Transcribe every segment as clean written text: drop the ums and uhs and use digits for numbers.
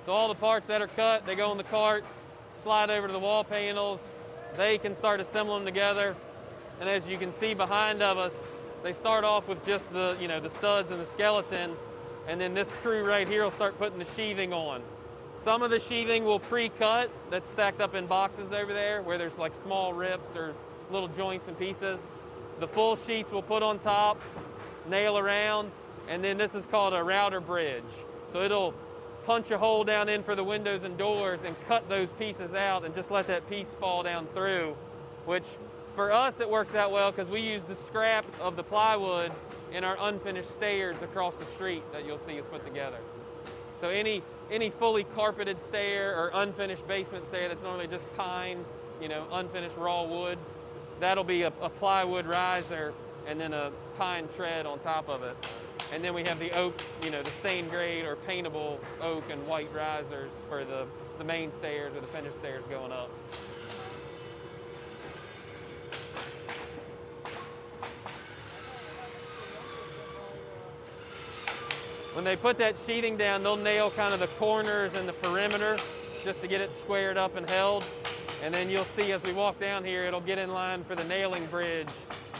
So all the parts that are cut, they go in the carts, slide over to the wall panels. They can start assembling them together. And as you can see behind of us, they start off with just the, the studs and the skeletons. And then this crew right here will start putting the sheathing on. Some of the sheathing will pre-cut, that's stacked up in boxes over there where there's like small rips or little joints and pieces. The full sheets we'll put on top, nail around, and then this is called a router bridge. So it'll punch a hole down in for the windows and doors and cut those pieces out and just let that piece fall down through, which for us it works out well because we use the scrap of the plywood in our unfinished stairs across the street that you'll see us put together. So any fully carpeted stair or unfinished basement stair that's normally just pine, unfinished raw wood, that'll be a plywood riser and then a pine tread on top of it. And then we have the oak, the stained grade or paintable oak and white risers for the main stairs or the finished stairs going up. When they put that sheathing down, they'll nail kind of the corners and the perimeter just to get it squared up and held. And then you'll see as we walk down here, it'll get in line for the nailing bridge,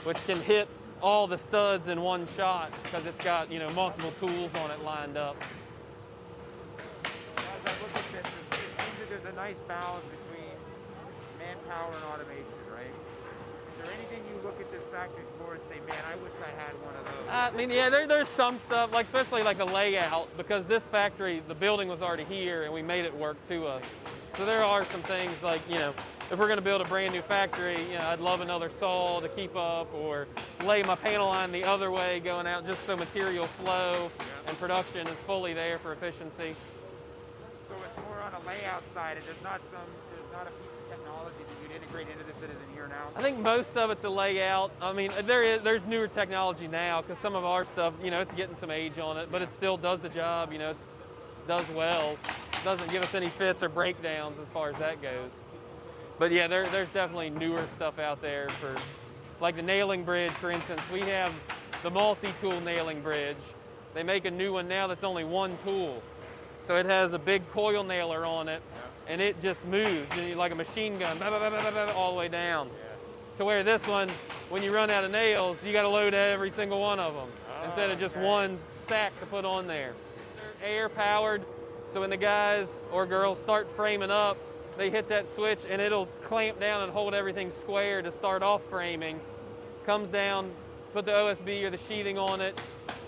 which can hit all the studs in one shot because it's got, multiple tools on it lined up. As I look at this, it seems that there's a nice balance between manpower and automation, right? Is there anything you look at this factory for and say, man, I wish I had one of those? I mean, yeah, there's some stuff, like especially like the layout, because this factory, the building was already here and we made it work to us. So there are some things like, if we're going to build a brand new factory, I'd love another saw to keep up or lay my panel line the other way going out just so material flow and production is fully there for efficiency. So it's more on a layout side, and there's not a piece of technology that you'd integrate into this that isn't here now? I think most of it's a layout. I mean, there's newer technology now because some of our stuff, it's getting some age on it, but it still does the job, it does well. It doesn't give us any fits or breakdowns as far as that goes. But yeah, there's definitely newer stuff out there for, like the nailing bridge, for instance. We have the multi-tool nailing bridge. They make a new one now that's only one tool. So it has a big coil nailer on it, and it just moves, like a machine gun, all the way down. To where this one, when you run out of nails, you got to load every single one of them instead of just one stack to put on there. They're air powered, so when the guys or girls start framing up, they hit that switch and it'll clamp down and hold everything square to start off framing. Comes down, put the OSB or the sheathing on it.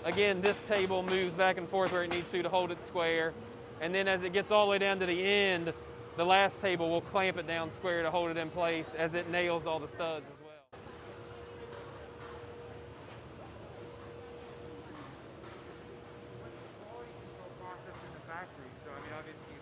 Again, this table moves back and forth where it needs to hold it square. And then as it gets all the way down to the end, the last table will clamp it down square to hold it in place as it nails all the studs as well. Factory, so I mean, obviously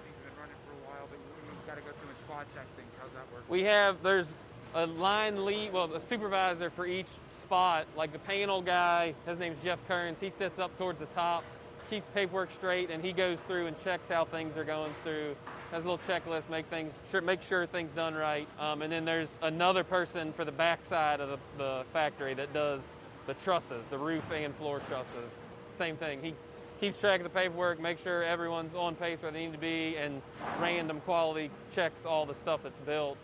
things have been running for a while, but you've got to go through and spot check things. How's that work? There's a line lead, a supervisor for each spot. Like the panel guy, his name's Jeff Kearns. He sits up towards the top, keeps paperwork straight, and he goes through and checks how things are going through. Has a little checklist, make sure things done right. And then there's another person for the back side of the factory that does the trusses, the roof and floor trusses. Same thing. He keeps track of the paperwork, makes sure everyone's on pace where they need to be, and random quality checks all the stuff that's built.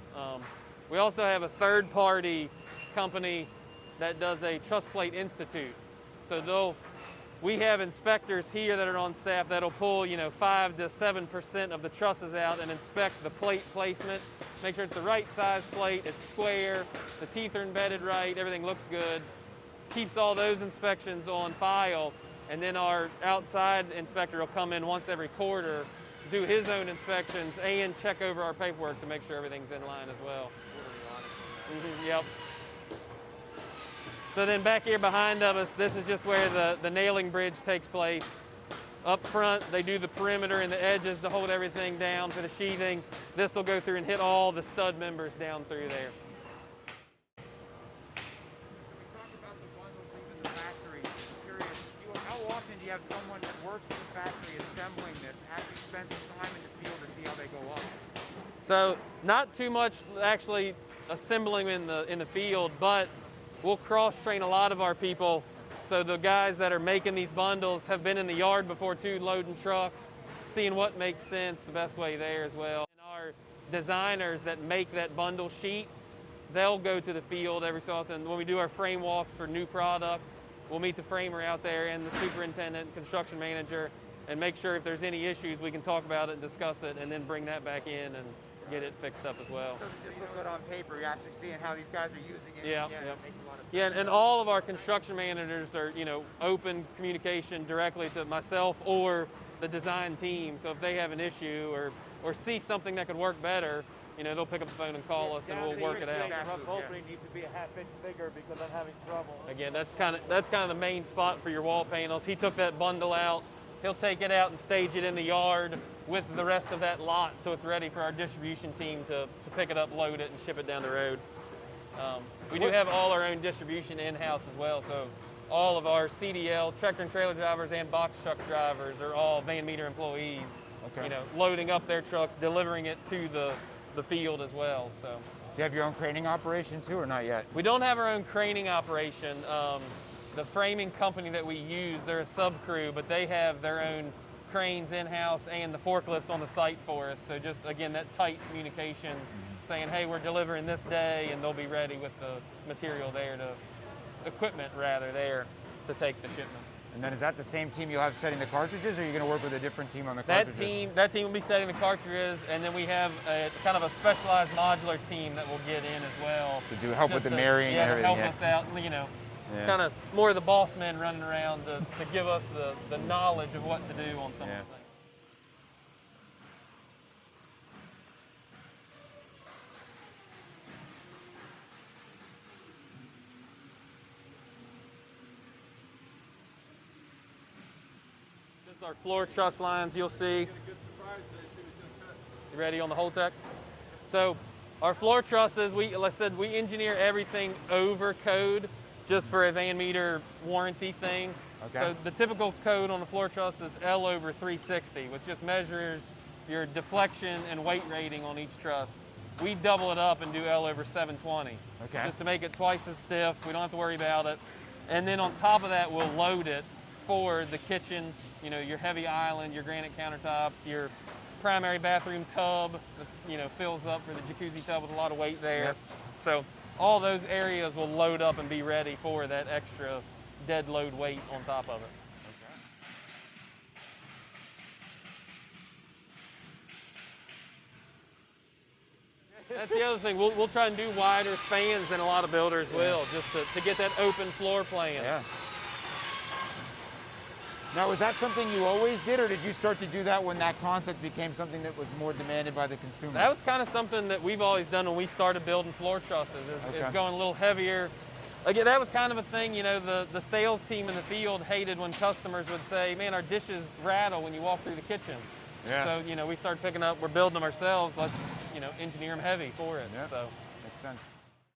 We also have a third-party company that does a truss plate institute. So we have inspectors here that are on staff that'll pull 5 to 7% of the trusses out and inspect the plate placement, make sure it's the right size plate, it's square, the teeth are embedded right, everything looks good. Keeps all those inspections on file. And then our outside inspector will come in once every quarter, do his own inspections, and check over our paperwork to make sure everything's in line as well. Yep. So then back here behind of us, this is just where the nailing bridge takes place. Up front, they do the perimeter and the edges to hold everything down for the sheathing. This will go through and hit all the stud members down through there. How often do you have someone that works in the factory assembling this and actually spend some time in the field to see how they go up? So not too much actually assembling in the field, but we'll cross-train a lot of our people. So the guys that are making these bundles have been in the yard before too, loading trucks, seeing what makes sense the best way there as well. And our designers that make that bundle sheet, they'll go to the field every so often. When we do our frame walks for new products, we'll meet the framer out there and the superintendent, construction manager, and make sure if there's any issues, we can talk about it and discuss it, and then bring that back in and get it fixed up as well. It doesn't just look good on paper. You're actually seeing how these guys are using it. Yeah, It makes a lot of sense. Yeah, and all of our construction managers are, open communication directly to myself or the design team. So if they have an issue or see something that could work better, they'll pick up the phone and call us, and we'll work it out. Rough opening needs to be a half-inch bigger because I'm having trouble. Again, that's kind of the main spot for your wall panels. He took that bundle out. He'll take it out and stage it in the yard with the rest of that lot, so it's ready for our distribution team to pick it up, load it, and ship it down the road. We do have all our own distribution in-house as well, so all of our CDL, tractor and trailer drivers and box truck drivers are all Van Meter employees, loading up their trucks, delivering it to the field as well. So, do you have your own craning operation too, or not yet? We don't have our own craning operation. The framing company that we use, they're a sub-crew, but they have their own cranes in-house and the forklifts on the site for us. So just, again, that tight communication, saying, hey, we're delivering this day, and they'll be ready with the material there, equipment rather, there to take the shipment. And then is that the same team you'll have setting the cartridges, or are you going to work with a different team on the cartridges? That team will be setting the cartridges, and then we have a kind of a specialized modular team that will get in as well. To help with the marrying and everything. Help us out, kind of more of the boss men running around to give us the knowledge of what to do on some of the things. This is our floor truss lines you'll see. You ready on the whole tech? So our floor trusses, like I said, we engineer everything over code just for a Van Meter warranty thing. Okay. So the typical code on the floor truss is L over 360, which just measures your deflection and weight rating on each truss. We double it up and do L over 720. Okay. Just to make it twice as stiff. We don't have to worry about it. And then on top of that, we'll load it for the kitchen, your heavy island, your granite countertops, your primary bathroom tub that fills up for the jacuzzi tub with a lot of weight there. Yep. So all those areas will load up and be ready for that extra dead load weight on top of it. That's the other thing. We'll try and do wider spans than a lot of builders will, just to get that open floor plan. Yeah. Now, was that something you always did, or did you start to do that when that concept became something that was more demanded by the consumer? That was kind of something that we've always done when we started building floor trusses, is going a little heavier. Again, that was kind of a thing, the sales team in the field hated when customers would say, man, our dishes rattle when you walk through the kitchen. Yeah. So, we started picking up, we're building them ourselves, let's, engineer them heavy for it. Yeah. So. Makes sense.